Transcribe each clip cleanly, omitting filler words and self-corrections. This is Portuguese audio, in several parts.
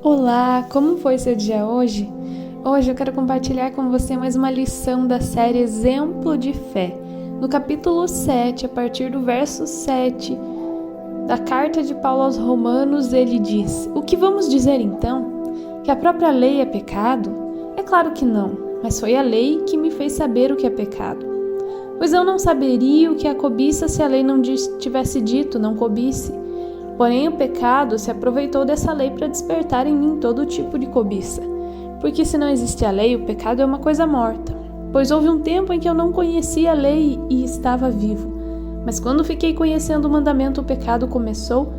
Olá, como foi seu dia hoje? Hoje eu quero compartilhar com você mais uma lição da série Exemplo de Fé. No capítulo 7, a partir do verso 7 da carta de Paulo aos Romanos, ele diz: O que vamos dizer então? Que a própria lei é pecado? É claro que não, mas foi a lei que me fez saber o que é pecado. Pois eu não saberia o que é a cobiça se a lei não tivesse dito, não cobice. Porém, o pecado se aproveitou dessa lei para despertar em mim todo tipo de cobiça. Porque se não existe a lei, o pecado é uma coisa morta. Pois houve um tempo em que eu não conhecia a lei e estava vivo. Mas quando fiquei conhecendo o mandamento, o pecado começou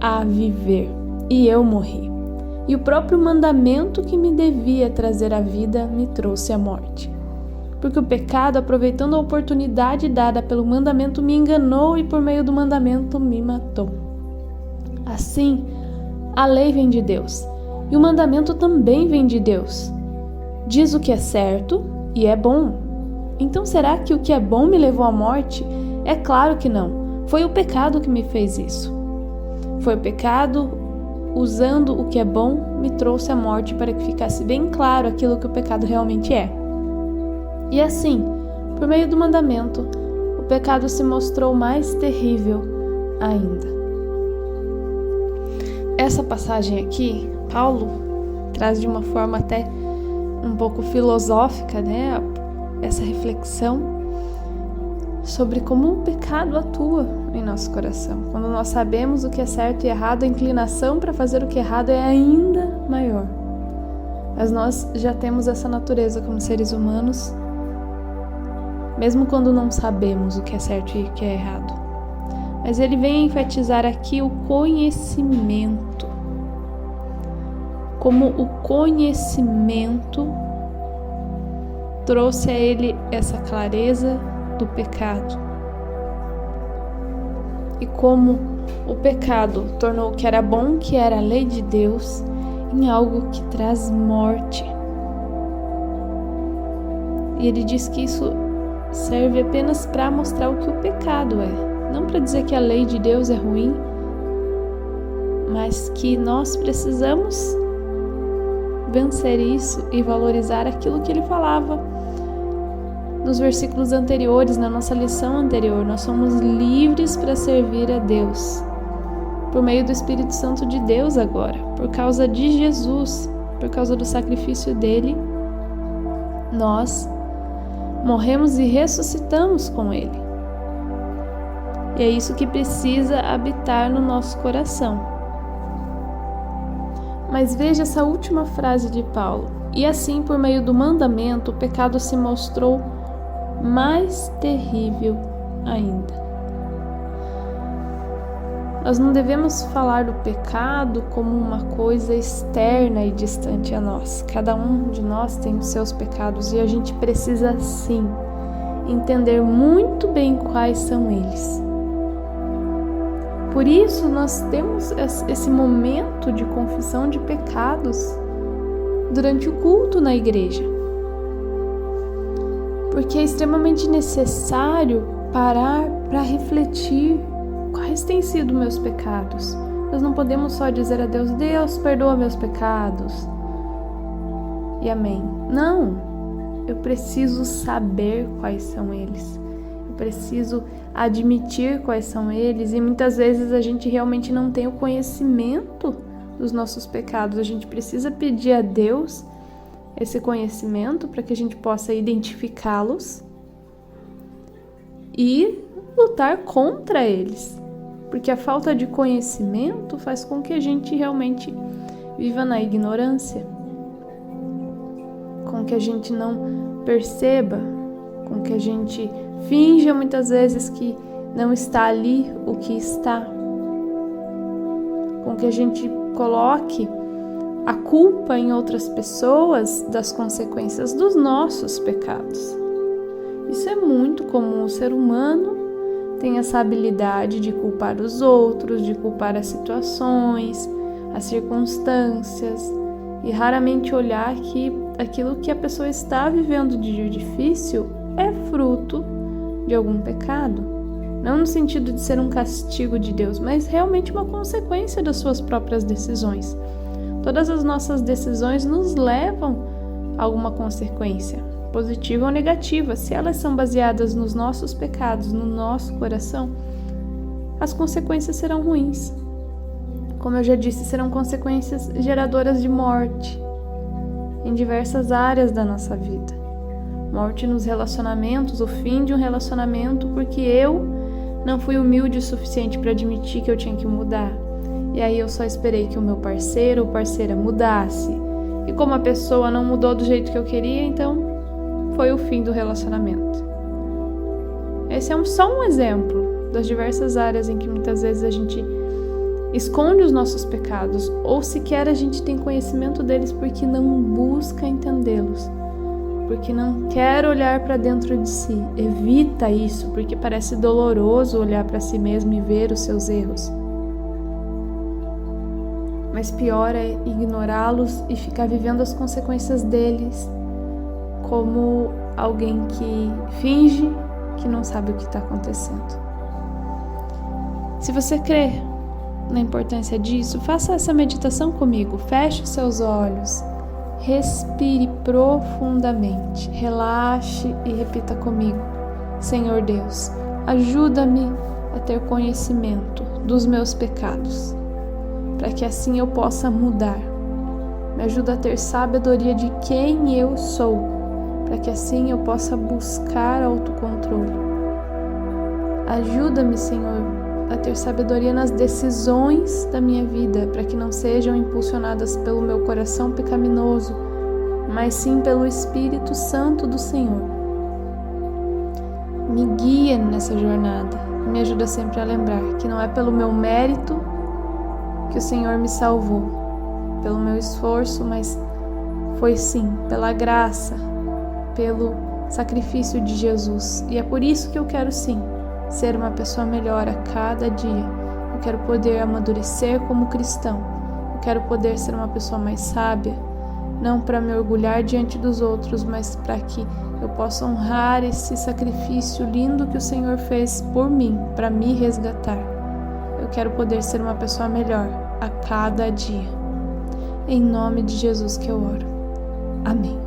a viver. E eu morri. E o próprio mandamento que me devia trazer a vida me trouxe a morte. Porque o pecado, aproveitando a oportunidade dada pelo mandamento, me enganou e por meio do mandamento me matou. Assim, a lei vem de Deus, e o mandamento também vem de Deus. Diz o que é certo e é bom. Então será que o que é bom me levou à morte? É claro que não. Foi o pecado que me fez isso. Foi o pecado, usando o que é bom, me trouxe à morte para que ficasse bem claro aquilo que o pecado realmente é. E assim, por meio do mandamento, o pecado se mostrou mais terrível ainda. Essa passagem aqui, Paulo traz de uma forma até um pouco filosófica, né? Essa reflexão sobre como o pecado atua em nosso coração. Quando nós sabemos o que é certo e errado, a inclinação para fazer o que é errado é ainda maior. Mas nós já temos essa natureza como seres humanos, mesmo quando não sabemos o que é certo e o que é errado. Mas ele vem enfatizar aqui o conhecimento. Como o conhecimento trouxe a ele essa clareza do pecado. E como o pecado tornou o que era bom, que era a lei de Deus, em algo que traz morte. E ele diz que isso serve apenas para mostrar o que o pecado é. Não para dizer que a lei de Deus é ruim, mas que nós precisamos vencer isso e valorizar aquilo que ele falava nos versículos anteriores, na nossa lição anterior. Nós somos livres para servir a Deus por meio do Espírito Santo de Deus agora, por causa de Jesus, por causa do sacrifício dele. Nós morremos e ressuscitamos com ele. E é isso que precisa habitar no nosso coração. Mas veja essa última frase de Paulo. E assim, por meio do mandamento, o pecado se mostrou mais terrível ainda. Nós não devemos falar do pecado como uma coisa externa e distante a nós. Cada um de nós tem os seus pecados e a gente precisa, sim, entender muito bem quais são eles. Por isso, nós temos esse momento de confissão de pecados durante o culto na igreja. Porque é extremamente necessário parar para refletir quais têm sido meus pecados. Nós não podemos só dizer a Deus: Deus, perdoa meus pecados e amém. Não, eu preciso saber quais são eles. Preciso admitir quais são eles, e muitas vezes a gente realmente não tem o conhecimento dos nossos pecados. A gente precisa pedir a Deus esse conhecimento para que a gente possa identificá-los e lutar contra eles, porque a falta de conhecimento faz com que a gente realmente viva na ignorância, com que a gente não perceba, com que a gente finja muitas vezes que não está ali o que está, com que a gente coloque a culpa em outras pessoas das consequências dos nossos pecados. Isso é muito comum. O ser humano tem essa habilidade de culpar os outros, de culpar as situações, as circunstâncias, e raramente olhar que aquilo que a pessoa está vivendo de difícil é fruto de algum pecado. Não no sentido de ser um castigo de Deus, mas realmente uma consequência das suas próprias decisões. Todas as nossas decisões nos levam a alguma consequência, positiva ou negativa. Se elas são baseadas nos nossos pecados, no nosso coração, as consequências serão ruins. Como eu já disse, serão consequências geradoras de morte em diversas áreas da nossa vida. Morte nos relacionamentos, o fim de um relacionamento porque eu não fui humilde o suficiente para admitir que eu tinha que mudar. E aí eu só esperei que o meu parceiro ou parceira mudasse. E como a pessoa não mudou do jeito que eu queria, então foi o fim do relacionamento. Esse é só um exemplo das diversas áreas em que muitas vezes a gente esconde os nossos pecados, ou sequer a gente tem conhecimento deles porque não busca entendê-los, porque não quer olhar para dentro de si. Evita isso, porque parece doloroso olhar para si mesmo e ver os seus erros. Mas pior é ignorá-los e ficar vivendo as consequências deles como alguém que finge que não sabe o que está acontecendo. Se você crê na importância disso, faça essa meditação comigo. Feche os seus olhos, respire profundamente, relaxe e repita comigo: Senhor Deus, ajuda-me a ter conhecimento dos meus pecados, para que assim eu possa mudar. Me ajuda a ter sabedoria de quem eu sou, para que assim eu possa buscar autocontrole. Ajuda-me, Senhor, a ter sabedoria nas decisões da minha vida, para que não sejam impulsionadas pelo meu coração pecaminoso, mas sim pelo Espírito Santo do Senhor. Me guia nessa jornada, me ajuda sempre a lembrar que não é pelo meu mérito que o Senhor me salvou, pelo meu esforço, mas foi sim pela graça, pelo sacrifício de Jesus. E é por isso que eu quero sim ser uma pessoa melhor a cada dia. Eu quero poder amadurecer como cristão. Eu quero poder ser uma pessoa mais sábia, não para me orgulhar diante dos outros, mas para que eu possa honrar esse sacrifício lindo que o Senhor fez por mim, para me resgatar. Eu quero poder ser uma pessoa melhor a cada dia. Em nome de Jesus que eu oro. Amém.